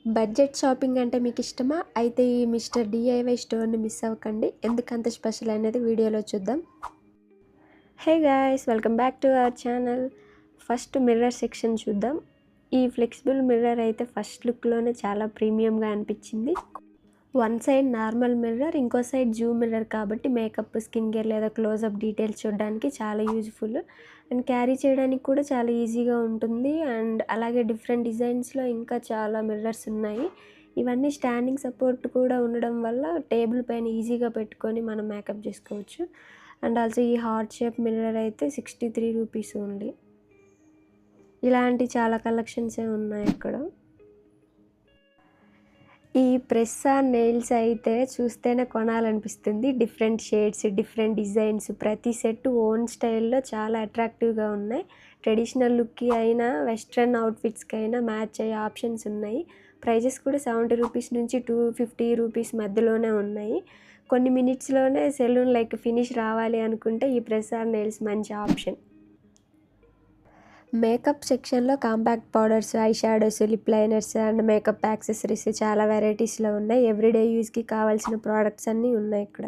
Budget shopping అంటే మీకు ఇష్టమా? అయితే ఈ మిస్టర్ డీఐవై స్టోర్‌ని మిస్ అవ్వకండి. ఎందుకంత స్పెషల్ అనేది వీడియోలో చూద్దాం. Hey guys! Welcome back to our channel. First mirror section చూద్దాం. ఈ ఫ్లెక్సిబుల్ మిర్రర్ అయితే ఫస్ట్ లుక్‌లోనే చాలా ప్రీమియంగా అనిపించింది. వన్ సైడ్ నార్మల్ మిర్రర్, ఇంకో సైడ్ జూమ్ మిర్రర్ కాబట్టి మేకప్, స్కిన్ కేర్ లేదా క్లోజప్ డీటెయిల్స్ చూడడానికి చాలా యూజ్ఫుల్ అండ్ క్యారీ చేయడానికి కూడా చాలా ఈజీగా ఉంటుంది. అండ్ అలాగే డిఫరెంట్ డిజైన్స్లో ఇంకా చాలా మిర్రర్స్ ఉన్నాయి. ఇవన్నీ స్టాండింగ్ సపోర్ట్ కూడా ఉండడం వల్ల టేబుల్ పైన ఈజీగా పెట్టుకొని మనం మేకప్ చేసుకోవచ్చు. అండ్ ఆల్సో ఈ హార్ట్ షేప్ మిర్రర్ అయితే 63 రూపీస్ ఓన్లీ. ఇలాంటి చాలా కలెక్షన్సే ఉన్నాయి ఇక్కడ. ఈ ప్రెస్ ఆన్ నెయిల్స్ అయితే చూస్తేనే కొనాలనిపిస్తుంది. డిఫరెంట్ షేడ్స్, డిఫరెంట్ డిజైన్స్, ప్రతి సెట్ ఓన్ స్టైల్లో చాలా అట్రాక్టివ్గా ఉన్నాయి. ట్రెడిషనల్ లుక్కి అయినా, వెస్ట్రన్ అవుట్ఫిట్స్కి అయినా మ్యాచ్ అయ్యే ఆప్షన్స్ ఉన్నాయి. ప్రైజెస్ కూడా 70 రూపీస్ నుంచి 250 రూపీస్ మధ్యలోనే ఉన్నాయి. కొన్ని మినిట్స్లోనే సెలూన్ లైక్ ఫినిష్ రావాలి అనుకుంటే ఈ ప్రెస్ ఆన్ నెయిల్స్ మంచి ఆప్షన్. మేకప్ సెక్షన్లో compact powders, I shadows, lip liners and makeup accessories చాలా వెరైటీస్లో ఉన్నాయి. ఎవ్రీడే యూస్కి కావాల్సిన ప్రోడక్ట్స్ అన్నీ ఉన్నాయి ఇక్కడ.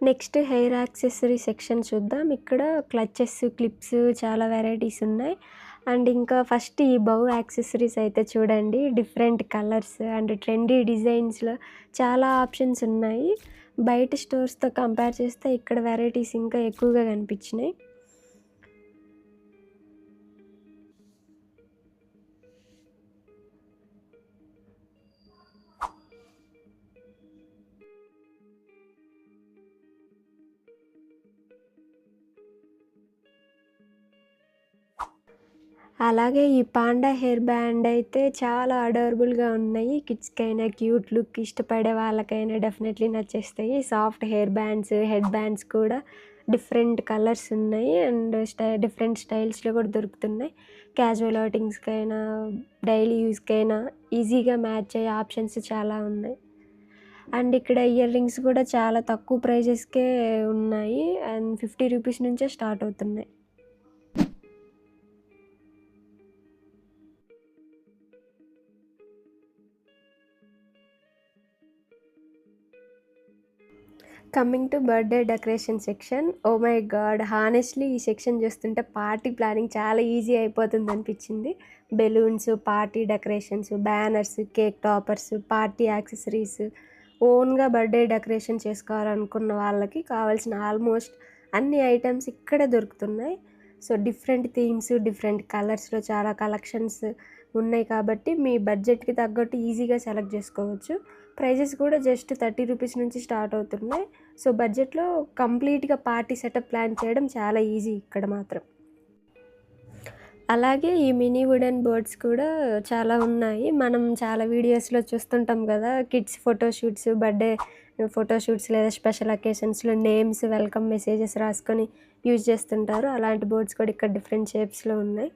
నెక్స్ట్ హెయిర్ యాక్సెసరీ సెక్షన్ చూద్దాం. ఇక్కడ క్లచెస్, క్లిప్స్ చాలా వెరైటీస్ ఉన్నాయి. అండ్ ఇంకా ఫస్ట్ ఈ బౌ యాక్సెసరీస్ అయితే చూడండి. డిఫరెంట్ కలర్స్ అండ్ ట్రెండీ డిజైన్స్లో చాలా ఆప్షన్స్ ఉన్నాయి. బయట స్టోర్స్తో కంపేర్ చేస్తే ఇక్కడ వెరైటీస్ ఇంకా ఎక్కువగా కనిపించినాయి. అలాగే ఈ పాండా హెయిర్ బ్యాండ్ అయితే చాలా అడోరబుల్గా ఉన్నాయి. కిడ్స్కైనా క్యూట్ లుక్ ఇష్టపడే వాళ్ళకైనా డెఫినెట్లీ నచ్చేస్తాయి. Soft hair bands, head bands కూడా డిఫరెంట్ కలర్స్ ఉన్నాయి అండ్ డిఫరెంట్ స్టైల్స్లో కూడా దొరుకుతున్నాయి. క్యాజువల్ అవుటింగ్స్కైనా, డైలీ యూస్కైనా ఈజీగా మ్యాచ్ అయ్యే ఆప్షన్స్ చాలా ఉన్నాయి. అండ్ ఇక్కడ ఇయర్ రింగ్స్ కూడా చాలా తక్కువ ప్రైజెస్కే ఉన్నాయి అండ్ 50 రూపీస్ నుంచే స్టార్ట్ అవుతున్నాయి. Coming to birthday decoration section. Oh my god! Honestly ఈ సెక్షన్ చూస్తుంటే పార్టీ ప్లానింగ్ చాలా ఈజీ అయిపోతుంది అనిపించింది. Balloons, party decorations, banners, cake toppers, party accessories, ఓన్గా బర్త్డే డెకరేషన్ చేసుకోవాలనుకున్న వాళ్ళకి కావాల్సిన ఆల్మోస్ట్ అన్ని ఐటమ్స్ ఇక్కడే దొరుకుతున్నాయి. సో డిఫరెంట్ థీమ్స్, డిఫరెంట్ కలర్స్లో చాలా కలెక్షన్స్ ఉన్నాయి కాబట్టి మీ బడ్జెట్కి తగ్గట్టు ఈజీగా సెలెక్ట్ చేసుకోవచ్చు. ప్రైజెస్ కూడా జస్ట్ 30 రూపీస్ నుంచి స్టార్ట్ అవుతున్నాయి. సో బడ్జెట్లో కంప్లీట్గా పార్టీ సెటప్ ప్లాన్ చేయడం చాలా ఈజీ ఇక్కడ మాత్రం. అలాగే ఈ మినీ వుడెన్ బోర్డ్స్ కూడా చాలా ఉన్నాయి. మనం చాలా వీడియోస్లో చూస్తుంటాం కదా, కిడ్స్ ఫోటోషూట్స్, బర్త్డే ఫోటోషూట్స్ లేదా స్పెషల్ అకేషన్స్లో నేమ్స్, వెల్కమ్ మెసేజెస్ రాసుకొని యూజ్ చేస్తుంటారు. అలాంటి బోర్డ్స్ కూడా ఇక్కడ డిఫరెంట్ షేప్స్లో ఉన్నాయి.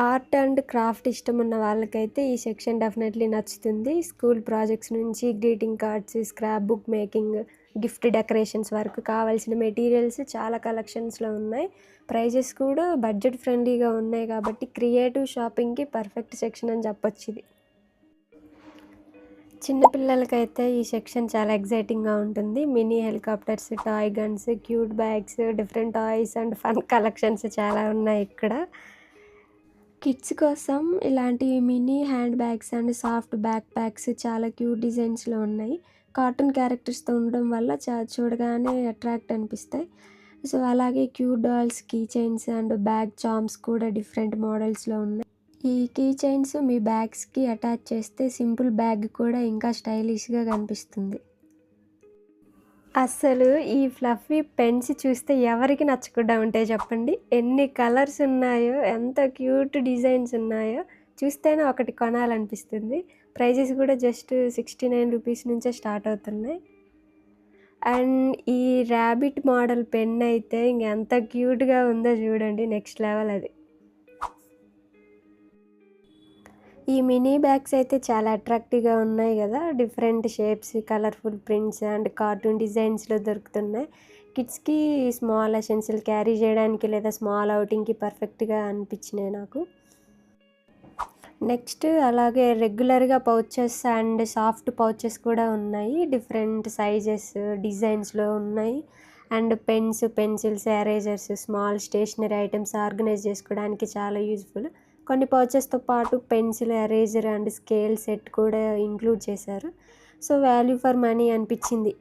ఆర్ట్ అండ్ క్రాఫ్ట్ ఇష్టం ఉన్న వాళ్ళకైతే ఈ సెక్షన్ డెఫినెట్లీ నచ్చుతుంది. స్కూల్ ప్రాజెక్ట్స్ నుంచి greeting cards, scrap book making, gift decorations వరకు కావాల్సిన మెటీరియల్స్ చాలా కలెక్షన్స్లో ఉన్నాయి. ప్రైజెస్ కూడా బడ్జెట్ ఫ్రెండ్లీగా ఉన్నాయి కాబట్టి క్రియేటివ్ షాపింగ్కి పర్ఫెక్ట్ సెక్షన్ అని చెప్పొచ్చు ఇది. చిన్నపిల్లలకైతే ఈ సెక్షన్ చాలా ఎగ్జైటింగ్గా ఉంటుంది. Mini helicopters, toy guns, cute bags, different toys and fun collections చాలా ఉన్నాయి ఇక్కడ. కిడ్స్ కోసం ఇలాంటి mini hand bags and soft back packs చాలా క్యూట్ డిజైన్స్లో ఉన్నాయి. కార్టూన్ క్యారెక్టర్స్తో ఉండడం వల్ల చూడగానే అట్రాక్ట్ అనిపిస్తాయి. సో అలాగే cute dolls, key chains and bag charms కూడా డిఫరెంట్ మోడల్స్లో ఉన్నాయి. ఈ కీ చైన్స్ మీ బ్యాగ్స్కి అటాచ్ చేస్తే సింపుల్ బ్యాగ్ కూడా ఇంకా స్టైలిష్గా కనిపిస్తుంది. అస్సలు ఈ ఫ్లఫీ పెన్స్ చూస్తే ఎవరికి నచ్చకుండా ఉంటాయి చెప్పండి. ఎన్ని కలర్స్ ఉన్నాయో, ఎంత క్యూట్ డిజైన్స్ ఉన్నాయో చూస్తేనే ఒకటి కొనాలనిపిస్తుంది. ప్రైజెస్ కూడా జస్ట్ 69 రూపీస్ నుంచే స్టార్ట్ అవుతున్నాయి. అండ్ ఈ ర్యాబిట్ మోడల్ పెన్ అయితే ఇంకెంత క్యూట్గా ఉందో చూడండి, నెక్స్ట్ లెవెల్ అది. ఈ మినీ బ్యాగ్స్ అయితే చాలా అట్రాక్టివ్గా ఉన్నాయి కదా, different shapes, colourful prints and cartoon డిజైన్స్లో దొరుకుతున్నాయి. కిడ్స్‌కి స్మాల్ ఎసెన్షియల్ క్యారీ చేయడానికి లేదా స్మాల్ ఔటింగ్‌కి పర్ఫెక్ట్‌గా అనిపించినాయి నాకు. నెక్స్ట్ అలాగే రెగ్యులర్‌గా పౌచెస్ అండ్ సాఫ్ట్ పౌచెస్ కూడా ఉన్నాయి. డిఫరెంట్ సైజెస్, డిజైన్స్‌లో ఉన్నాయి. And pens, pencils, erasers, small stationery items organise చేసుకోవడానికి చాలా యూజ్‌ఫుల్. కొన్ని పౌచెస్‌తో పాటు pencil, eraser and scale set కూడా ఇంక్లూడ్ చేశారు. సో, వాల్యూ ఫర్ మనీ అనిపించింది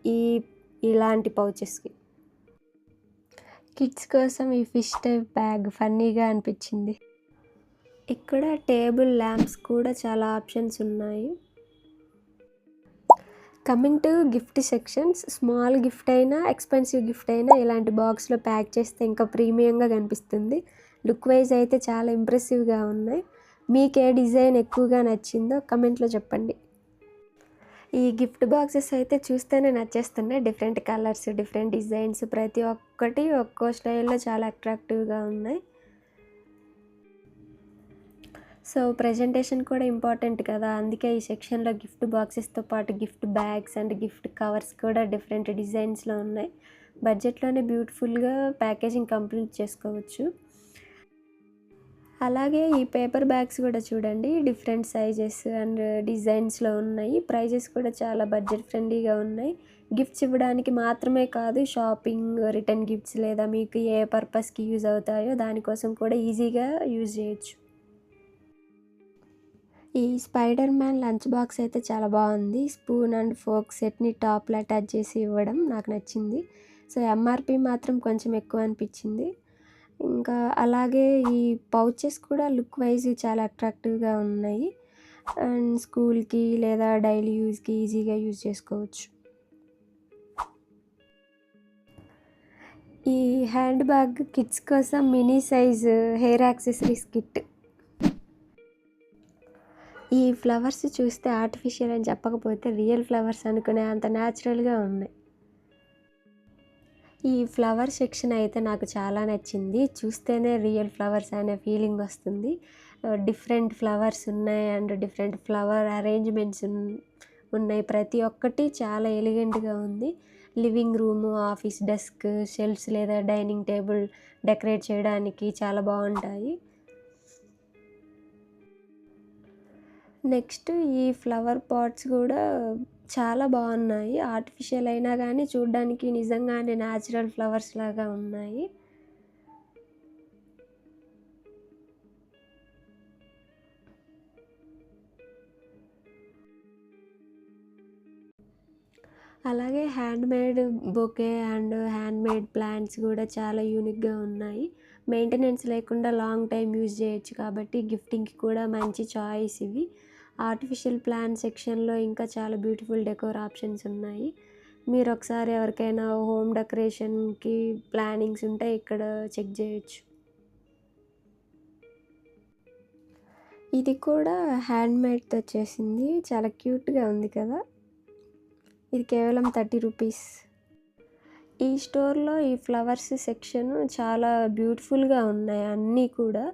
ఇలాంటి పౌచెస్‌కి. కిడ్స్ కోసం ఈ ఫిష్ టైప్ బ్యాగ్ ఫన్నీగా అనిపించింది. ఇక్కడ టేబుల్ ల్యాంప్స్ కూడా చాలా ఆప్షన్స్ ఉన్నాయి. Coming to gift sections, small gift అయినా ఎక్స్పెన్సివ్ గిఫ్ట్ అయినా ఇలాంటి బాక్స్లో ప్యాక్ చేస్తే ఇంకా ప్రీమియంగా కనిపిస్తుంది. లుక్ వైజ్ అయితే చాలా ఇంప్రెసివ్గా ఉన్నాయి. మీకు ఏ డిజైన్ ఎక్కువగా నచ్చిందో కమెంట్లో చెప్పండి. ఈ గిఫ్ట్ బాక్సెస్ అయితే చూస్తేనే నచ్చేస్తున్నాయి. డిఫరెంట్ కలర్స్, డిఫరెంట్ డిజైన్స్, ప్రతి ఒక్కటి ఒక్కో స్టైల్లో చాలా అట్రాక్టివ్గా ఉన్నాయి. సో, ప్రెజెంటేషన్ కూడా ఇంపార్టెంట్ కదా! అందుకే ఈ సెక్షన్‌లో గిఫ్ట్ బాక్సెస్‌తో పాటు gift bags and gift covers కూడా డిఫరెంట్ డిజైన్స్‌లో ఉన్నాయి. బడ్జెట్‌లోనే బ్యూటిఫుల్‌గా ప్యాకేజింగ్ కంప్లీట్ చేసుకోవచ్చు. అలాగే ఈ పేపర్ బ్యాగ్స్ కూడా చూడండి, డిఫరెంట్ సైజెస్ అండ్ డిజైన్స్‌లో ఉన్నాయి. ప్రైజెస్ కూడా చాలా బడ్జెట్ ఫ్రెండ్లీగా ఉన్నాయి. గిఫ్ట్స్ ఇవ్వడానికి మాత్రమే కాదు, షాపింగ్, రిటర్న్ గిఫ్ట్స్ లేదా మీకు ఏ పర్పస్‌కి యూజ్ అవుతాయో దానికోసం కూడా ఈజీగా యూజ్ చేయొచ్చు. ఈ స్పైడర్ మ్యాన్ లంచ్ బాక్స్ అయితే చాలా బాగుంది. స్పూన్ అండ్ ఫోర్క్ సెట్‌ని టాప్‌లో అటాచ్ చేసి ఇవ్వడం నాకు నచ్చింది. సో, ఎంఆర్‌పి మాత్రం కొంచెం ఎక్కువ అనిపించింది. ఇంకా అలాగే ఈ పౌచెస్ కూడా లుక్ వైజ్ చాలా అట్రాక్టివ్‌గా ఉన్నాయి. అండ్ స్కూల్‌కి లేదా డైలీ యూజ్‌కి ఈజీగా యూజ్ చేసుకోవచ్చు. ఈ హ్యాండ్ బ్యాగ్ కిడ్స్ కోసం mini size hair accessories kit. ఈ ఫ్లవర్స్ చూస్తే ఆర్టిఫిషియల్ అని చెప్పకపోతే రియల్ ఫ్లవర్స్ అనుకునే అంత న్యాచురల్‌గా ఉన్నాయి. ఈ ఫ్లవర్ సెక్షన్ అయితే నాకు చాలా నచ్చింది. చూస్తేనే రియల్ ఫ్లవర్స్ అనే ఫీలింగ్ వస్తుంది. డిఫరెంట్ ఫ్లవర్స్ ఉన్నాయి అండ్ డిఫరెంట్ ఫ్లవర్ అరేంజ్‌మెంట్స్ ఉన్నాయి. ప్రతి ఒక్కటి చాలా ఎలిగెంట్‌గా ఉంది. Living room, office desk, shelves లేదా డైనింగ్ టేబుల్ డెకరేట్ చేయడానికి చాలా బాగుంటాయి. నెక్స్ట్ ఈ ఫ్లవర్ పాట్స్ కూడా చాలా బాగున్నాయి. ఆర్టిఫిషియల్ అయినా కానీ చూడ్డానికి నిజంగానే న్యాచురల్ ఫ్లవర్స్ లాగా ఉన్నాయి. అలాగే handmade bouquet and handmade plants కూడా చాలా యూనిక్‌గా ఉన్నాయి. మెయింటెనెన్స్ లేకుండా లాంగ్ టైమ్ యూజ్ చేయొచ్చు కాబట్టి గిఫ్టింగ్‌కి కూడా మంచి చాయిస్ ఇవి. ఆర్టిఫిషియల్ ప్లాంట్ సెక్షన్‌లో ఇంకా చాలా బ్యూటిఫుల్ డెకోర్ ఆప్షన్స్ ఉన్నాయి. మీరు ఒకసారి ఎవరికైనా హోమ్ డెకరేషన్‌కి ప్లానింగ్స్ ఉంటే ఇక్కడ చెక్ చేయొచ్చు. ఇది కూడా హ్యాండ్‌మేడ్‌తో చేసింది. చాలా క్యూట్‌గా ఉంది కదా! ఇది కేవలం 30 రూపీస్. ఈ స్టోర్‌లో ఈ ఫ్లవర్స్ సెక్షన్ చాలా బ్యూటిఫుల్‌గా ఉన్నాయి అన్నీ కూడా.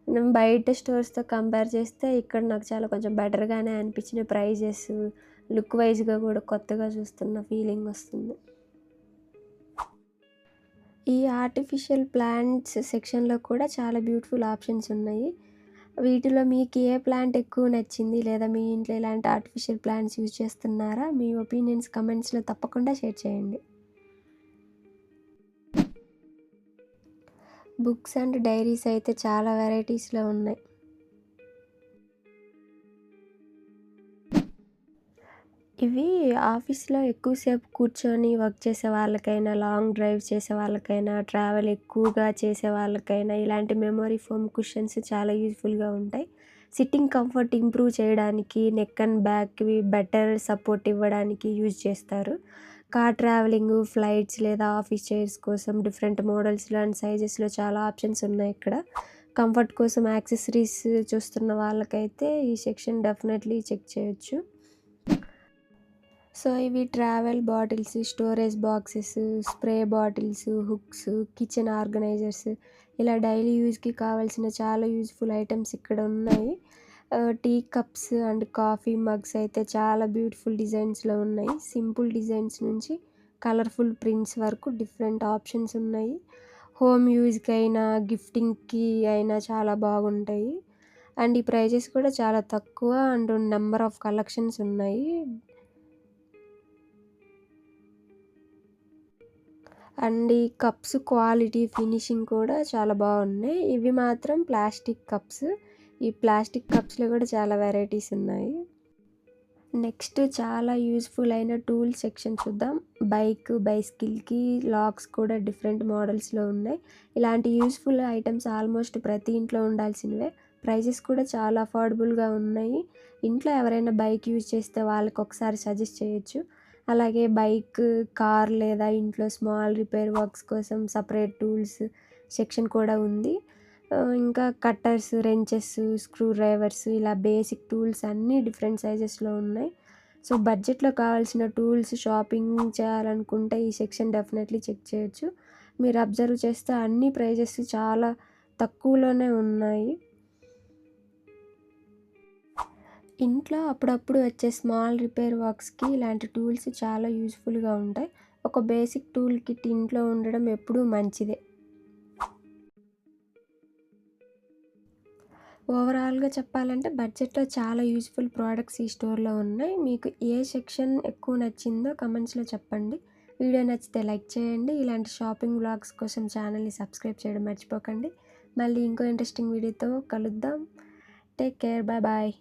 మనం బయట స్టోర్స్‌తో కంపేర్ చేస్తే ఇక్కడ నాకు చాలా కొంచెం బెటర్‌గానే అనిపించినాయి. ప్రైజెస్, లుక్ వైజ్‌గా కూడా కొత్తగా చూస్తున్న ఫీలింగ్ వస్తుంది. ఈ ఆర్టిఫిషియల్ ప్లాంట్స్ సెక్షన్‌లో కూడా చాలా బ్యూటిఫుల్ ఆప్షన్స్ ఉన్నాయి. వీటిలో మీకు ఏ ప్లాంట్ ఎక్కువ నచ్చింది? లేదా మీ ఇంట్లో ఇలాంటి ఆర్టిఫిషియల్ ప్లాంట్స్ యూజ్ చేస్తున్నారా? మీ ఒపీనియన్స్ కమెంట్స్‌లో తప్పకుండా షేర్ చేయండి. బుక్స్ అండ్ డైరీస్ అయితే చాలా వెరైటీస్‌లో ఉన్నాయి. ఇవి ఆఫీస్‌లో ఎక్కువసేపు కూర్చొని వర్క్ చేసే వాళ్ళకైనా, లాంగ్ డ్రైవ్స్ చేసే వాళ్ళకైనా, ట్రావెల్ ఎక్కువగా చేసే వాళ్ళకైనా ఇలాంటి మెమరీ ఫోమ్ కుషన్స్ చాలా యూజ్‌ఫుల్‌గా ఉంటాయి. సిట్టింగ్ కంఫర్ట్ ఇంప్రూవ్ చేయడానికి, నెక్ అండ్ బ్యాక్‌కి బెటర్ సపోర్ట్ ఇవ్వడానికి యూజ్ చేస్తారు. కార్ ట్రావెలింగ్, ఫ్లైట్స్ లేదా ఆఫీస్ చైర్స్ కోసం డిఫరెంట్ మోడల్స్‌లో అండ్ సైజెస్‌లో చాలా ఆప్షన్స్ ఉన్నాయి ఇక్కడ. కంఫర్ట్ కోసం యాక్సెసరీస్ చూస్తున్న వాళ్ళకైతే ఈ సెక్షన్ డెఫినెట్‌లీ చెక్ చేయొచ్చు. సో, ఇవి travel bottles, storage boxes, spray bottles, hooks, kitchen organisers ఇలా డైలీ యూజ్‌కి కావాల్సిన చాలా యూజ్‌ఫుల్ ఐటెమ్స్ ఇక్కడ ఉన్నాయి. Tea cups and coffee mugs అయితే చాలా బ్యూటిఫుల్ డిజైన్స్‌లో ఉన్నాయి. సింపుల్ డిజైన్స్ నుంచి కలర్ఫుల్ ప్రింట్స్ వరకు డిఫరెంట్ ఆప్షన్స్ ఉన్నాయి. హోమ్ యూజ్కి అయినా గిఫ్టింగ్కి అయినా చాలా బాగుంటాయి. అండ్ ఈ ప్రైజెస్ కూడా చాలా తక్కువ అండ్ నెంబర్ ఆఫ్ కలెక్షన్స్ ఉన్నాయి. అండ్ ఈ కప్స్ క్వాలిటీ ఫినిషింగ్ కూడా చాలా బాగున్నాయి. ఇవి మాత్రం ప్లాస్టిక్ కప్స్. ఈ ప్లాస్టిక్ కప్స్లో కూడా చాలా వెరైటీస్ ఉన్నాయి. నెక్స్ట్ చాలా యూజ్ఫుల్ అయిన టూల్ సెక్షన్ చూద్దాం. బైసికిల్కి లాక్స్ కూడా డిఫరెంట్ మోడల్స్లో ఉన్నాయి. ఇలాంటి యూజ్ఫుల్ ఐటమ్స్ ఆల్మోస్ట్ ప్రతి ఇంట్లో ఉండాల్సినవే. ప్రైజెస్ కూడా చాలా అఫోర్డబుల్గా ఉన్నాయి. ఇంట్లో ఎవరైనా బైక్ యూజ్ చేస్తే వాళ్ళకి ఒకసారి సజెస్ట్ చేయొచ్చు. అలాగే బైక్, కార్ లేదా ఇంట్లో స్మాల్ రిపేర్ వర్క్స్ కోసం సపరేట్ టూల్స్ సెక్షన్ కూడా ఉంది. ఇంకా కట్టర్స్, రెంచెస్, స్క్రూ డ్రైవర్స్ ఇలా బేసిక్ టూల్స్ అన్నీ డిఫరెంట్ సైజెస్లో ఉన్నాయి. సో బడ్జెట్లో కావాల్సిన టూల్స్ షాపింగ్ చేయాలనుకుంటే ఈ సెక్షన్ డెఫినెట్లీ చెక్ చేయొచ్చు. మీరు అబ్జర్వ్ చేస్తే అన్ని ప్రైజెస్ చాలా తక్కువలోనే ఉన్నాయి. ఇంట్లో అప్పుడప్పుడు వచ్చే స్మాల్ రిపేర్ వర్క్స్కి ఇలాంటి టూల్స్ చాలా యూజ్ఫుల్గా ఉంటాయి. ఒక బేసిక్ టూల్ కిట్ ఇంట్లో ఉండడం ఎప్పుడూ మంచిదే. ఓవరాల్గా చెప్పాలంటే బడ్జెట్లో చాలా యూజ్ఫుల్ ప్రోడక్ట్స్ ఈ స్టోర్లో ఉన్నాయి. మీకు ఏ సెక్షన్ ఎక్కువ నచ్చిందో కమెంట్స్లో చెప్పండి. వీడియో నచ్చితే లైక్ చేయండి. ఇలాంటి షాపింగ్ వ్లాగ్స్ కోసం ఛానల్ని సబ్స్క్రైబ్ చేయడం మర్చిపోకండి. మళ్ళీ ఇంకో ఇంట్రెస్టింగ్ వీడియోతో కలుద్దాం. Take care, bye bye.